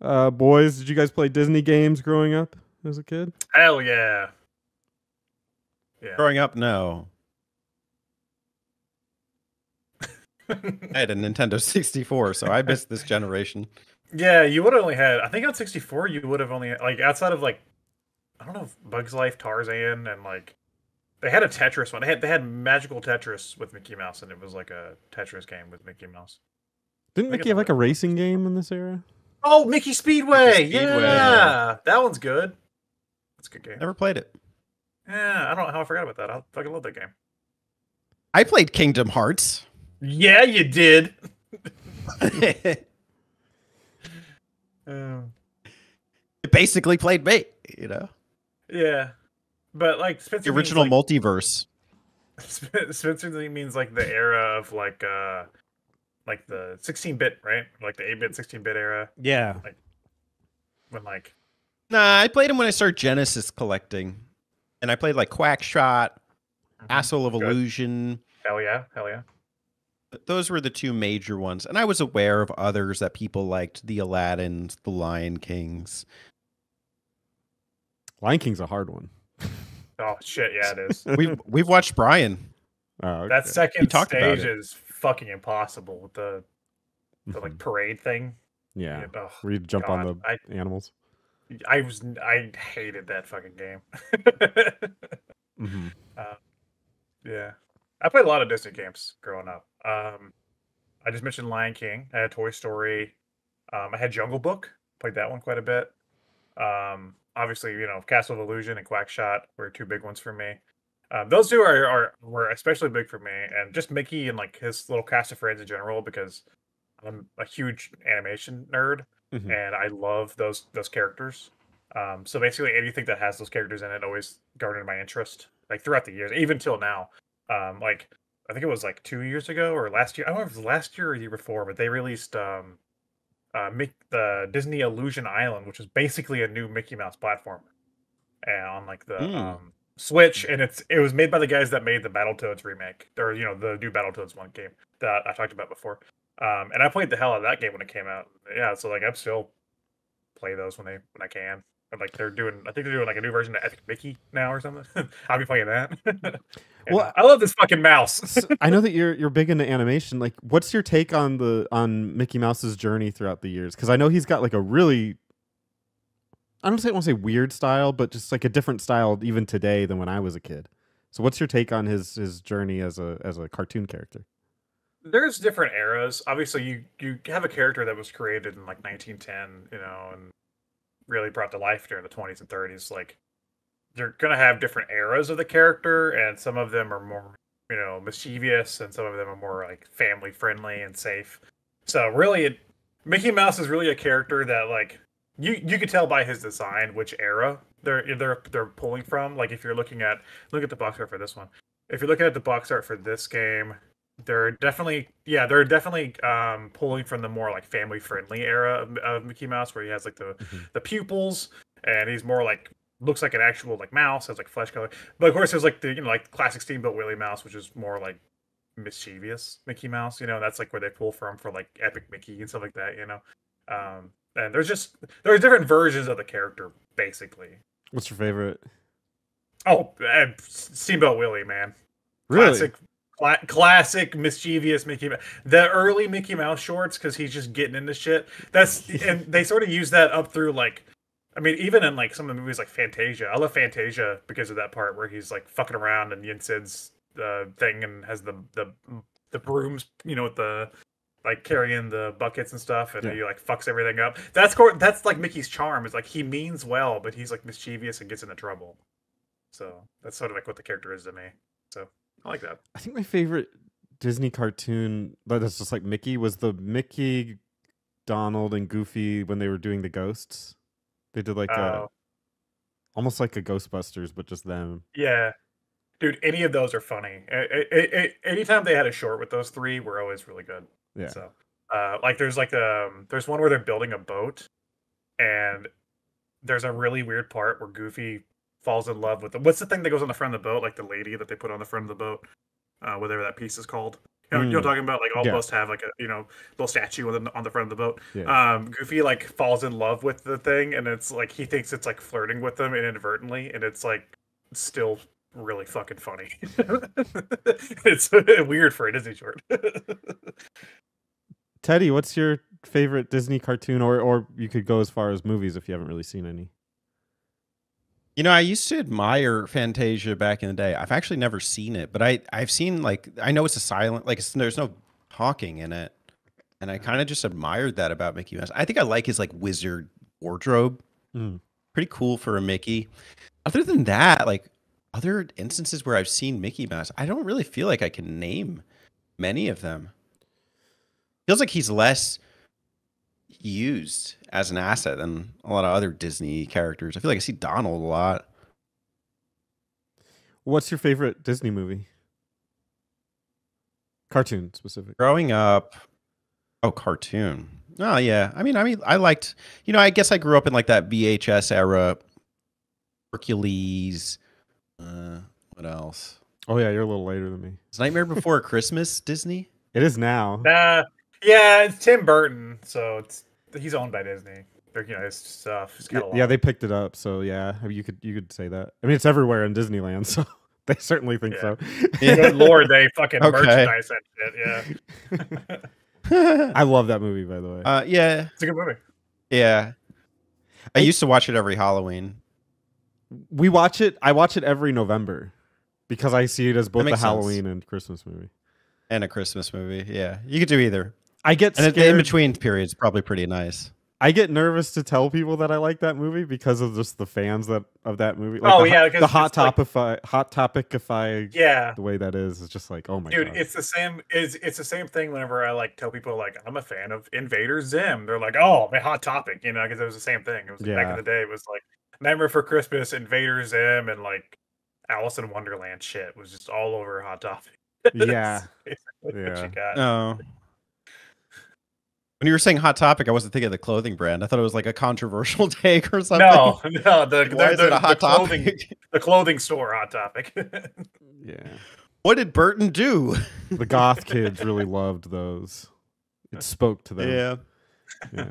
Boys, did you guys play Disney games growing up as a kid? Hell yeah. Yeah. Growing up, no. I had a Nintendo 64, so I missed this generation. Yeah, you would have only had, I think on 64, you would have only, like, outside of, like, I don't know, if Bugs Life, Tarzan, and, like, they had a Tetris one. They had Magical Tetris with Mickey Mouse, and it was like a Tetris game with Mickey Mouse. Didn't think Mickey have like a racing game in this era? Oh, Mickey Speedway! Mickey Speedway, Yeah! That one's good. That's a good game. Never played it. Yeah, I don't know how I forgot about that. I fucking love that game. I played Kingdom Hearts. Yeah, you did! It basically played me, you know? Yeah. But, like, The original multiverse. Spencer means, like, the era of, like the 16-bit, right? Like, the 8-bit, 16-bit era. Yeah. Like, when, like... Nah, I played them when I started Genesis collecting. And I played, like, Quackshot, Castle of Illusion. Hell yeah, hell yeah. Those were the two major ones. And I was aware of others that people liked. The Aladdins, the Lion Kings. Lion King's a hard one. Oh, shit, yeah, it is. We've watched Brian. Oh, okay. That second talked about stage it. is fucking impossible with the like parade thing. Yeah. Oh, Where you jump on God, the animals. I hated that fucking game. Mm-hmm. Yeah, I played a lot of Disney games growing up. I just mentioned Lion King. I had Toy Story. I had Jungle Book. Played that one quite a bit. Obviously, you know, Castle of Illusion and Quackshot were two big ones for me. Those two were especially big for me, and just Mickey and like his little cast of friends in general, because I'm a huge animation nerd Mhm. and I love those characters. So basically, anything that has those characters in it always garnered my interest, like throughout the years, even till now. Like I think it was like 2 years ago or last year. I don't know if it was last year or the year before, but they released the Disney Illusion Island, which is basically a new Mickey Mouse platform, and on like the Switch, and it was made by the guys that made the Battletoads remake, or you know the new Battletoads one game that I talked about before. And I played the hell out of that game when it came out. Yeah, so like I still play those when I can. But like I think they're doing like a new version of Epic Mickey now or something. I'll be playing that. Well, I love this fucking mouse. I know that you're big into animation. Like, what's your take on Mickey Mouse's journey throughout the years? Because I know he's got like a really, I don't want to say weird style, but just like a different style even today than when I was a kid. So, what's your take on his journey as a cartoon character? There's different eras. Obviously, you have a character that was created in like 1910, you know, and really brought to life during the 20s and 30s. Like you're gonna have different eras of the character, and some of them are more, you know, mischievous, and some of them are more like family friendly and safe. So really, Mickey Mouse is really a character that like you could tell by his design which era they're pulling from. Like if you're look at the box art for this one. If you're looking at the box art for this game, they're definitely pulling from the more like family friendly era of Mickey Mouse, where he has like the pupils, and he's more like looks like an actual like mouse, has like flesh color. But of course, there's like the, you know, like classic Steamboat Willie Mouse, which is more like mischievous Mickey Mouse. You know, that's like where they pull from for like Epic Mickey and stuff like that. You know, and there's different versions of the character basically. What's your favorite? Oh, Steamboat Willie, man. Really? Classic mischievous Mickey Mouse. The early Mickey Mouse shorts, because he's just getting into shit. And they sort of use that up through like, I mean, even in like some of the movies like Fantasia. I love Fantasia because of that part where he's like fucking around and Yin Sid's thing, and has the brooms, you know, with the like carrying the buckets and stuff, and he like fucks everything up. That's like Mickey's charm. Is like he means well, but he's like mischievous and gets into trouble. So that's sort of like what the character is to me. So I like that. I think my favorite Disney cartoon that's just like Mickey was the Mickey, Donald, and Goofy when they were doing the ghosts. They did like almost like a Ghostbusters, but just them. Yeah, dude, any of those are funny. Anytime they had a short with those three, were always really good. Yeah. So, like there's one where they're building a boat, and there's a really weird part where Goofy falls in love with what's the thing that goes on the front of the boat, like the lady that they put on the front of the boat, whatever that piece is called. You know what I'm talking about? Like all Yeah. boats have like a little statue on the front of the boat. Yeah. Goofy like falls in love with the thing, and it's like he thinks it's like flirting with them inadvertently, and it's like still really fucking funny. It's weird for a Disney short. Teddy, what's your favorite Disney cartoon, or you could go as far as movies if you haven't really seen any? You know, I used to admire Fantasia back in the day. I've actually never seen it, but I've seen like I know it's a silent there's no talking in it, and I kind of just admired that about Mickey Mouse. I think I like his like wizard wardrobe. Mm. Pretty cool for a Mickey. Other than that, like other instances where I've seen Mickey Mouse, I don't really feel like I can name many of them. Feels like he's less used as an asset than a lot of other Disney characters. I feel like I see Donald a lot. What's your favorite Disney movie? Cartoon specific. Growing up, cartoon. Oh yeah. I mean, I liked. You know, I guess I grew up in like that VHS era. Hercules. What else? Oh yeah, you're a little later than me. Is Nightmare Before Christmas Disney? It is now. Yeah, it's Tim Burton, so he's owned by Disney. His stuff. His catalog. Yeah, they picked it up, so yeah, you could say that. I mean, it's everywhere in Disneyland, so they certainly think so. Good lord, they fucking merchandise that shit. Yeah. I love that movie, by the way. Yeah, It's a good movie. Yeah, I used to watch it every Halloween. I watch it every November because I see it as both a Halloween and Christmas movie. And a Christmas movie. Yeah, you could do either. I get scared. And the in-between period's probably pretty nice. I get nervous to tell people that I like that movie because of just the fans of that movie. Like the hot topicify. Yeah, the way that is just like, oh my god, dude, it's the same. It's the same thing. Whenever I like tell people like I'm a fan of Invader Zim, they're like, oh, my Hot Topic, because it was the same thing. It was back in the day. It was like Nightmare for Christmas, Invader Zim, and like Alice in Wonderland shit was just all over Hot Topic. Yeah, what you got. Oh. When you were saying Hot Topic, I wasn't thinking of the clothing brand. I thought it was like a controversial take or something. No, the clothing store Hot Topic. Yeah. What did Burton do? The goth kids really loved those. It spoke to them. Yeah.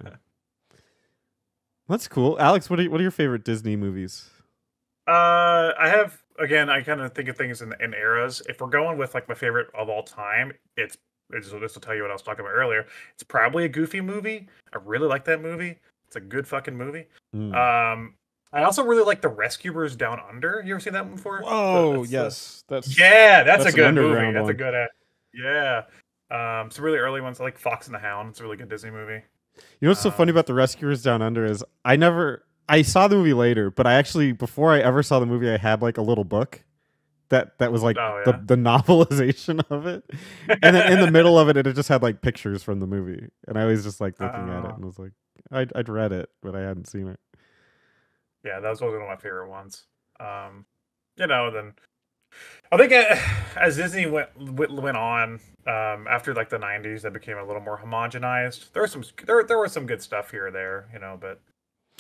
That's cool. Alex, what are your favorite Disney movies? I have, again, I kind of think of things in eras. If we're going with like my favorite of all time, this will tell you what I was talking about earlier. It's probably a Goofy movie. I really like that movie. It's a good fucking movie. I also really like The Rescuers Down Under. You ever seen that one before? Oh, yes. That's a good movie. One. That's a good some really early ones. I like Fox and the Hound. It's a really good Disney movie. You know what's so funny about The Rescuers Down Under is I saw the movie later, but I actually, before I ever saw the movie, I had like a little book that was like the novelization of it. And then in the middle of it, it just had like pictures from the movie. And I was just like looking at it and was like, I'd read it, but I hadn't seen it. Yeah, that was one of my favorite ones. Then I think as Disney went on, after like the 90s, that became a little more homogenized. There was some good stuff here or there, but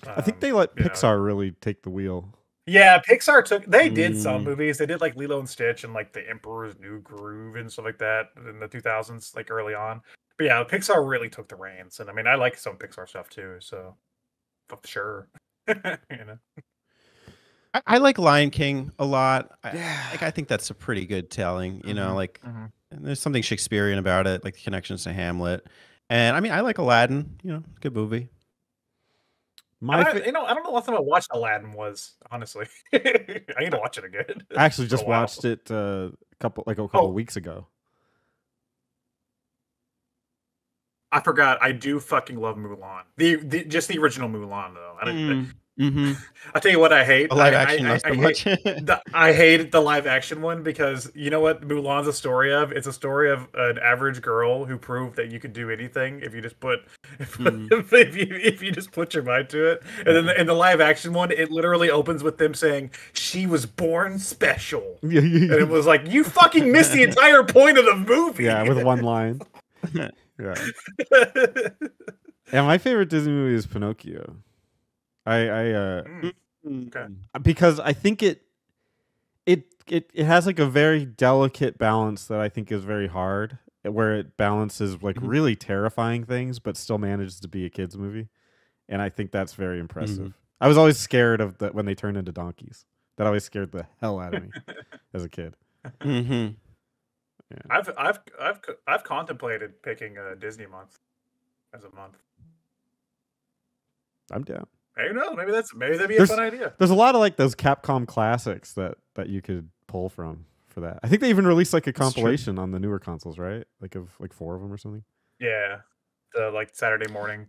I think they let Pixar really take the wheel. Yeah, Pixar did some movies. They did like Lilo and Stitch and like The Emperor's New Groove and stuff like that in the 2000s, like early on. But yeah, Pixar really took the reins. And I mean, I like some Pixar stuff too, so for sure. I like Lion King a lot. I think that's a pretty good telling, there's something Shakespearean about it, like the connections to Hamlet. And I mean, I like Aladdin, good movie. I don't know the last time I watched Aladdin was, honestly. I need to watch it again. I actually just watched it a couple of weeks ago. I forgot. I do fucking love Mulan. Just the original Mulan though. I tell you what, I hate the live action not so much. I hate the live action one because you know what Mulan's a story of? It's a story of an average girl who proved that you could do anything if you just if you just put your mind to it. And then in the live action one, it literally opens with them saying she was born special, and it was like you fucking missed the entire point of the movie. Yeah, with one line. Yeah. Yeah, my favorite Disney movie is Pinocchio. Because I think it has like a very delicate balance that I think is very hard, where it balances like Mhm. really terrifying things, but still manages to be a kids movie, and I think that's very impressive. I was always scared of when they turned into donkeys. That always scared the hell out of me as a kid. Mm-hmm. I've contemplated picking a Disney month as a month. I'm down. Hey, who knows? Maybe that'd be a There's- fun idea. There's a lot of like those Capcom classics that you could pull from for that. I think they even released like a true. compilation on the newer consoles, right? Like of like 4 of them or something. Yeah, the like Saturday morning